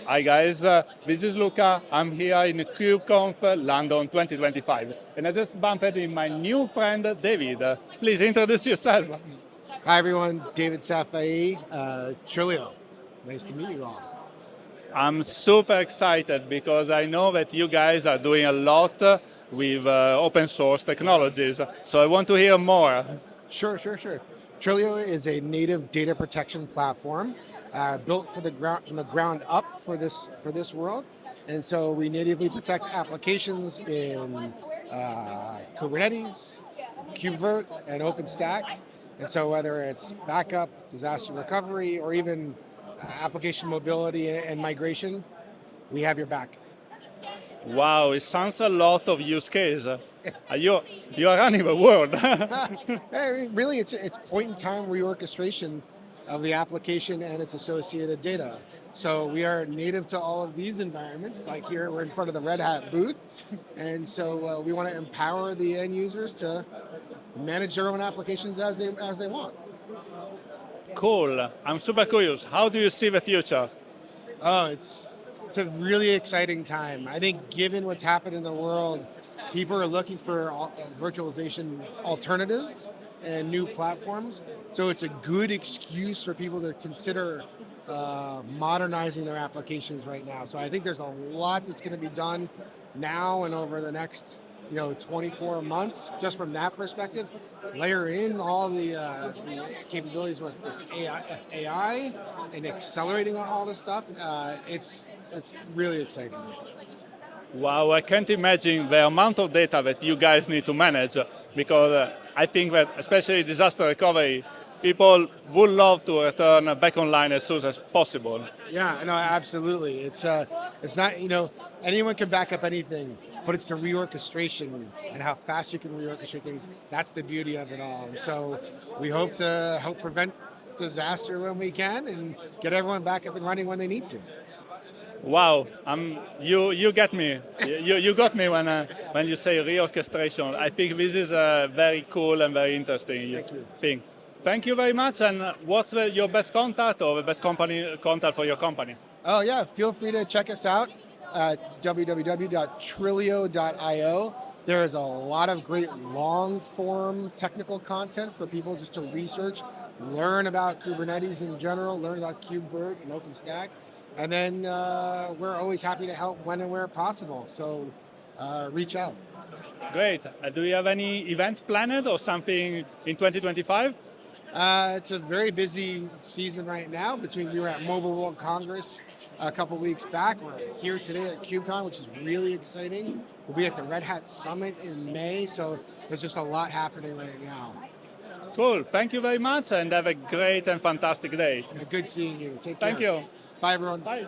Hi guys, this is Luca. I'm here in KubeCon London 2025, and I just bumped into my new friend David. Please introduce yourself. Hi everyone, David Safaii, Trilio. Nice to meet you all. I'm super excited because I know that you guys are doing a lot with open source technologies, so I want to hear more. Sure. Trilio is a native data protection platform built from the ground up for this world, and so we natively protect applications in Kubernetes, KubeVirt, and OpenStack. And so whether it's backup, disaster recovery, or even application mobility and migration, we have your back. Wow, it sounds a lot of use case. You are running the world. Hey, really, it's point-in-time reorchestration of the application and its associated data. So we are native to all of these environments. Like here, we're in front of the Red Hat booth, and so we want to empower the end users to manage their own applications as they want. Cool. I'm super curious. How do you see the future? Oh, it's a really exciting time. I think given what's happened in the world, people are looking for virtualization alternatives and new platforms. So it's a good excuse for people to consider modernizing their applications right now. So I think there's a lot that's going to be done now and over the next 24 months, just from that perspective. Layer in all the capabilities with AI and accelerating all this stuff. It's really exciting. Wow, I can't imagine the amount of data that you guys need to manage because I think that especially disaster recovery, people would love to return back online as soon as possible. Yeah, no, absolutely. It's not, anyone can back up anything, but it's the reorchestration and how fast you can reorchestrate things. That's the beauty of it all. And so we hope to help prevent disaster when we can and get everyone back up and running when they need to. Wow, you get me. You got me when you say reorchestration. I think this is a very cool and very interesting thing. Thank you very much. And what's your best contact or the best company contact for your company? Oh yeah, feel free to check us out at www.trilio.io. There is a lot of great long-form technical content for people just to research, learn about Kubernetes in general, learn about KubeVirt and OpenStack. And then we're always happy to help when and where possible. So reach out. Great. Do you have any event planned or something in 2025? It's a very busy season right now. We were at Mobile World Congress a couple weeks back. We're here today at KubeCon, which is really exciting. We'll be at the Red Hat Summit in May. So there's just a lot happening right now. Cool. Thank you very much and have a great and fantastic day. Good seeing you. Take care. Thank you. Bye, everyone. Bye.